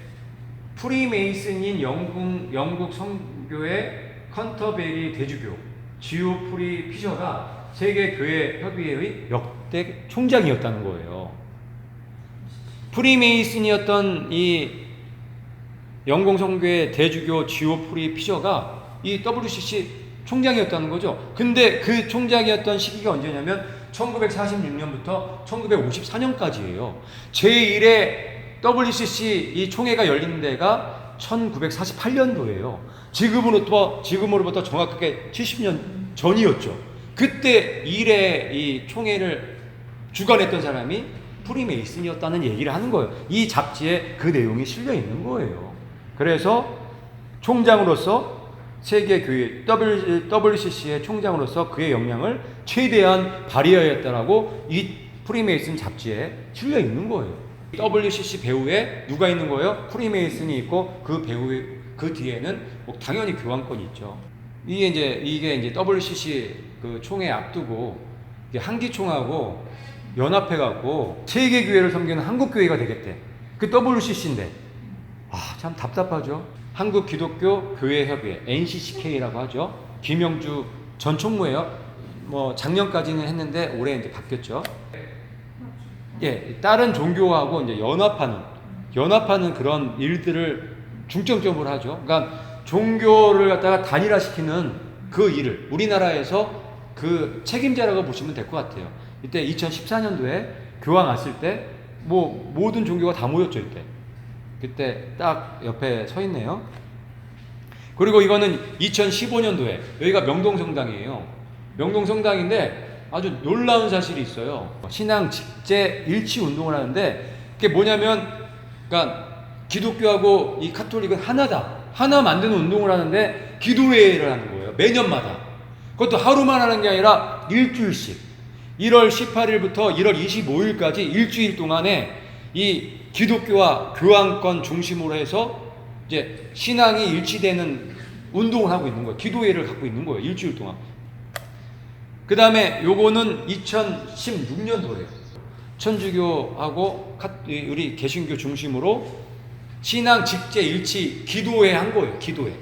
프리메이슨인 영국 성교회 컨터베리 대주교 지오프리 피셔가 세계교회협의회의 역대 총장이었다는 거예요. 프리메이슨이었던 이 영국 성교회 대주교 지오프리 피셔가 이 WCC 총장이었다는 거죠. 근데 그 총장이었던 시기가 언제냐면 1946년부터 1954년까지예요. 제1회 WCC 이 총회가 열린 데가 1948년도예요. 지금으로부터 정확하게 70년 전이었죠. 그때 1회 이 총회를 주관했던 사람이 프리메이슨이었다는 얘기를 하는 거예요. 이 잡지에 그 내용이 실려 있는 거예요. 그래서 총장으로서 세계교회 WCC의 총장으로서 그의 역량을 최대한 발휘하였다라고 이 프리메이슨 잡지에 실려 있는 거예요. WCC 배후에 누가 있는 거예요? 프리메이슨이 있고 그 뒤에는 뭐 당연히 교황권이 있죠. 이게 이제 WCC 그 총회 앞두고 한기총하고 연합해갖고 세계교회를 섬기는 한국교회가 되겠대. 그 WCC인데 참 답답하죠. 한국기독교교회협의회 NCCK라고 하죠. 김영주 전 총무예요. 뭐 작년까지는 했는데 올해 이제 바뀌었죠. 예, 다른 종교하고 이제 연합하는 그런 일들을 중점적으로 하죠. 그러니까 종교를 갖다가 단일화시키는 그 일을 우리나라에서 그 책임자라고 보시면 될 것 같아요. 이때 2014년도에 교황 왔을 때 뭐 모든 종교가 다 모였죠. 그때 딱 옆에 서 있네요. 그리고 이거는 2015년도에 여기가 명동성당이에요. 명동성당인데 아주 놀라운 사실이 있어요. 신앙 직제 일치 운동을 하는데 그게 뭐냐면 그러니까 기독교하고 이 카톨릭은 하나 만드는 운동을 하는데 기도회를 하는 거예요. 매년마다. 그것도 하루만 하는 게 아니라 일주일씩 1월 18일부터 1월 25일까지 일주일 동안에 이 기독교와 교황권 중심으로 해서 이제 신앙이 일치되는 운동을 하고 있는 거예요. 기도회를 갖고 있는 거예요. 일주일 동안. 그 다음에 요거는 2016년도예요. 천주교하고 우리 개신교 중심으로 신앙 직제 일치 기도회 한 거예요. 기도회.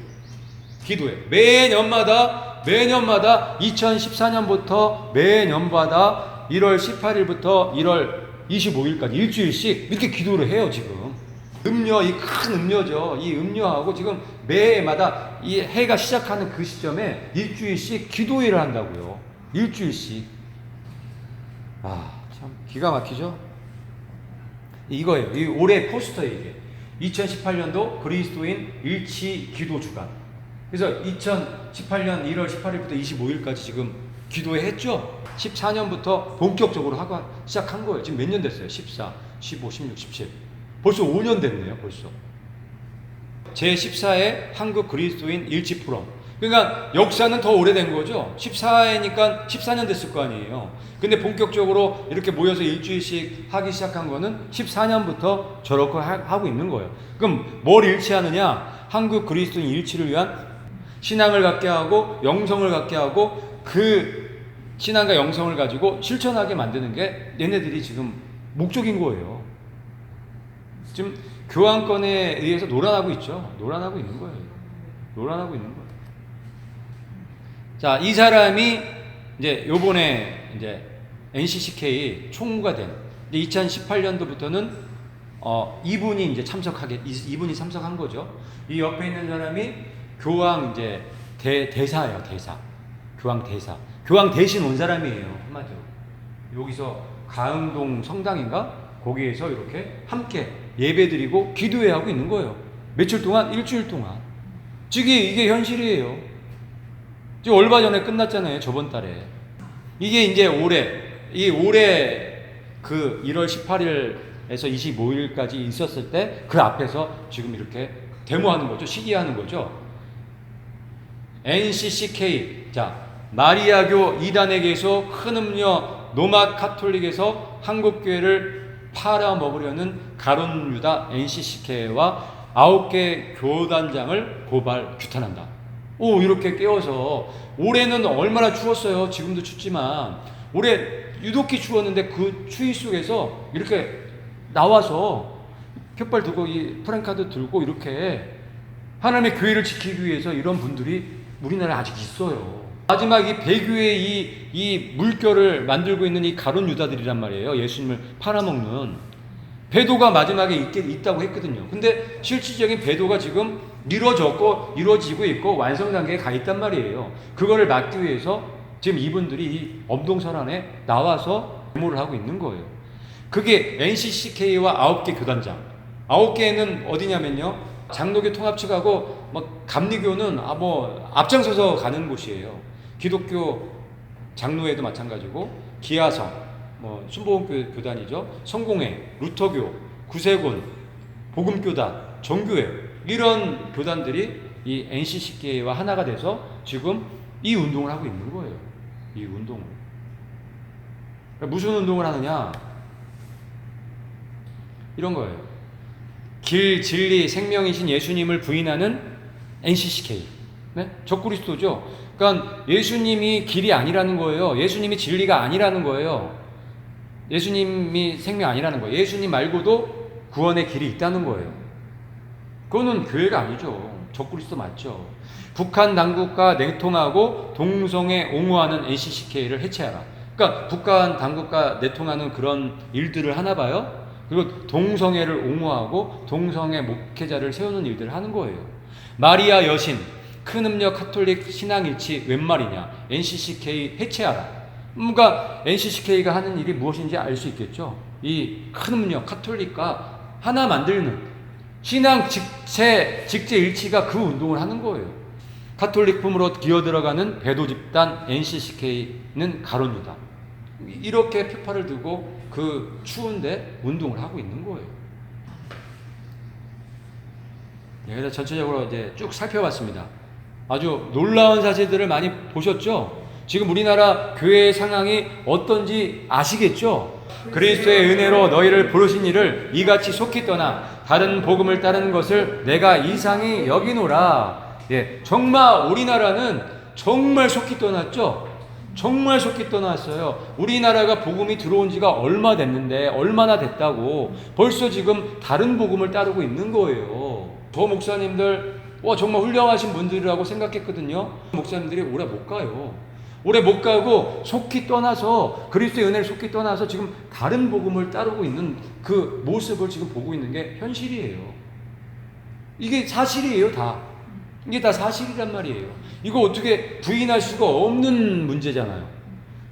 매년마다 2014년부터 매년마다 1월 18일부터 1월 25일까지 일주일씩 이렇게 기도를 해요. 지금 이 큰 음료죠. 이 음료하고 지금 매해마다 이 해가 시작하는 그 시점에 일주일씩 기도회를 한다고요. 일주일씩. 참 기가 막히죠. 이거예요. 이 올해 포스터에 이게 2018년도 그리스도인 일치 기도 주간. 그래서 2018년 1월 18일부터 25일까지 지금 기도회 했죠. 14년부터 본격적으로 시작한 거예요. 지금 몇 년 됐어요? 14, 15, 16, 17. 벌써 5년 됐네요. 벌써. 제14회 한국 그리스도인 일치 포럼. 그러니까 역사는 더 오래된 거죠. 14회니까 14년 됐을 거 아니에요. 근데 본격적으로 이렇게 모여서 일주일씩 하기 시작한 거는 14년부터 저렇게 하고 있는 거예요. 그럼 뭘 일치하느냐? 한국 그리스도인 일치를 위한 신앙을 갖게 하고 영성을 갖게 하고 그 신앙과 영성을 가지고 실천하게 만드는 게 얘네들이 지금 목적인 거예요. 지금 교황권에 의해서 놀아나고 있죠. 놀아나고 있는 거예요. 자, 이 사람이 이제 요번에 이제 NCCK 총무가 된 2018년도부터는 이분이 이제 이분이 참석한 거죠. 이 옆에 있는 사람이 교황 이제 대사예요. 교황 대사. 교황 대신 온 사람이에요. 한마디로. 여기서 가흥동 성당인가? 거기에서 이렇게 함께 예배드리고 기도회하고 있는 거예요. 며칠 동안? 일주일 동안. 이게 현실이에요. 지금 얼마 전에 끝났잖아요. 저번 달에. 이게 이제 올해 그 1월 18일에서 25일까지 있었을 때 그 앞에서 지금 이렇게 데모하는 거죠. 시기하는 거죠. NCCK. 자, 마리아교 이단에게서 큰 음료 노마 카톨릭에서 한국교회를 팔아먹으려는 가룟 유다 NCCK와 9개 교단장을 고발 규탄한다. 이렇게 깨워서 올해는 얼마나 추웠어요. 지금도 춥지만 올해 유독히 추웠는데 그 추위 속에서 이렇게 나와서 팻발 들고 이 프랭카드 들고 이렇게 하나님의 교회를 지키기 위해서 이런 분들이 우리나라에 아직 있어요. 마지막 이 배교의 이 물결을 만들고 있는 이 가룟 유다들이란 말이에요. 예수님을 팔아먹는 배도가 마지막에 있다고 했거든요. 근데 실질적인 배도가 지금 이루어지고 있고 완성 단계에 가 있단 말이에요. 그거를 막기 위해서 지금 이분들이 이 엄동설 안에 나와서 데모를 하고 있는 거예요. 그게 NCCK와 9개 교단장. 9개는 어디냐면요. 장로교 통합 측하고 감리교는 앞장서서 가는 곳이에요. 기독교 장로회도 마찬가지고 기아성, 순복음 교단이죠. 성공회, 루터교, 구세군, 복음교단, 정교회 이런 교단들이 이 NCCK와 하나가 돼서 지금 이 운동을 하고 있는 거예요. 이 운동을. 무슨 운동을 하느냐? 이런 거예요. 길, 진리, 생명이신 예수님을 부인하는 NCCK. 네? 적그리스도죠. 그러니까 예수님이 길이 아니라는 거예요. 예수님이 진리가 아니라는 거예요. 예수님이 생명 아니라는 거예요. 예수님 말고도 구원의 길이 있다는 거예요. 그거는 교회가 아니죠. 적그리스도 맞죠. 북한 당국과 내통하고 동성애 옹호하는 NCCK를 해체하라. 그러니까 북한 당국과 내통하는 그런 일들을 하나 봐요. 그리고 동성애를 옹호하고 동성애 목회자를 세우는 일들을 하는 거예요. 마리아 여신, 큰 음력 카톨릭 신앙일치 웬 말이냐? NCCK 해체하라. 그러니까 NCCK가 하는 일이 무엇인지 알 수 있겠죠. 이 큰 음력 카톨릭과 하나 만들는 신앙 직제 일치가 그 운동을 하는 거예요. 카톨릭품으로 기어들어가는 배도 집단 NCCK는 가론유다. 이렇게 표파를 두고 그 추운데 운동을 하고 있는 거예요. 그래서 전체적으로 이제 쭉 살펴봤습니다. 아주 놀라운 사실들을 많이 보셨죠? 지금 우리나라 교회의 상황이 어떤지 아시겠죠? 그리스도의 은혜로 너희를 부르신 이를 이같이 속히 떠나 다른 복음을 따르는 것을 내가 이상히 여기노라. 예, 정말 우리나라는 정말 속히 떠났죠? 정말 속히 떠났어요. 우리나라가 복음이 들어온 지가 얼마 됐는데 얼마나 됐다고 벌써 지금 다른 복음을 따르고 있는 거예요. 저 목사님들 정말 훌륭하신 분들이라고 생각했거든요. 목사님들이 오래 못 가요. 오래 못 가고 속히 떠나서 그리스도의 은혜를 속히 떠나서 지금 다른 복음을 따르고 있는 그 모습을 지금 보고 있는 게 현실이에요. 이게 사실이에요. 다. 이게 다 사실이란 말이에요. 이거 어떻게 부인할 수가 없는 문제잖아요.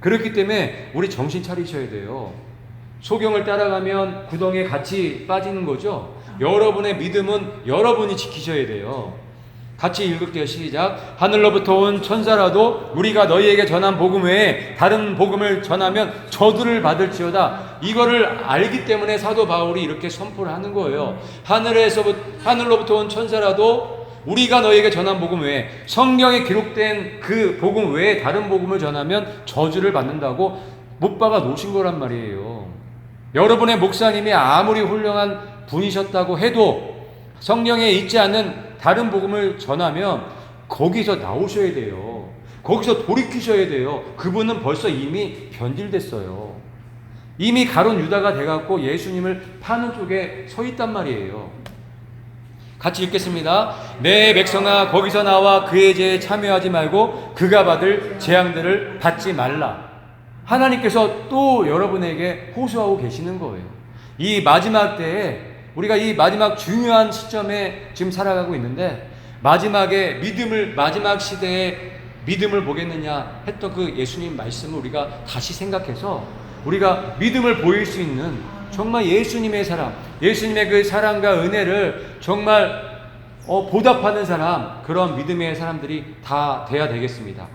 그렇기 때문에 우리 정신 차리셔야 돼요. 소경을 따라가면 구덩이에 같이 빠지는 거죠. 여러분의 믿음은 여러분이 지키셔야 돼요. 같이 읽을게요. 시작. 하늘로부터 온 천사라도 우리가 너희에게 전한 복음 외에 다른 복음을 전하면 저주를 받을지어다. 이거를 알기 때문에 사도 바울이 이렇게 선포를 하는 거예요. 하늘로부터 온 천사라도 우리가 너희에게 전한 복음 외에 성경에 기록된 그 복음 외에 다른 복음을 전하면 저주를 받는다고 못 박아 놓으신 거란 말이에요. 여러분의 목사님이 아무리 훌륭한 분이셨다고 해도 성경에 있지 않는 다른 복음을 전하면 거기서 나오셔야 돼요. 거기서 돌이키셔야 돼요. 그분은 벌써 이미 변질됐어요. 이미 가론 유다가 돼갖고 예수님을 파는 쪽에 서 있단 말이에요. 같이 읽겠습니다. 내 백성아 거기서 나와 그의 죄에 참여하지 말고 그가 받을 재앙들을 받지 말라. 하나님께서 또 여러분에게 호소하고 계시는 거예요. 이 마지막 때에 우리가 이 마지막 중요한 시점에 지금 살아가고 있는데 마지막에 마지막 시대에 믿음을 보겠느냐 했던 그 예수님 말씀을 우리가 다시 생각해서 우리가 믿음을 보일 수 있는 정말 예수님의 사랑, 예수님의 그 사랑과 은혜를 정말 보답하는 사람, 그런 믿음의 사람들이 다 돼야 되겠습니다.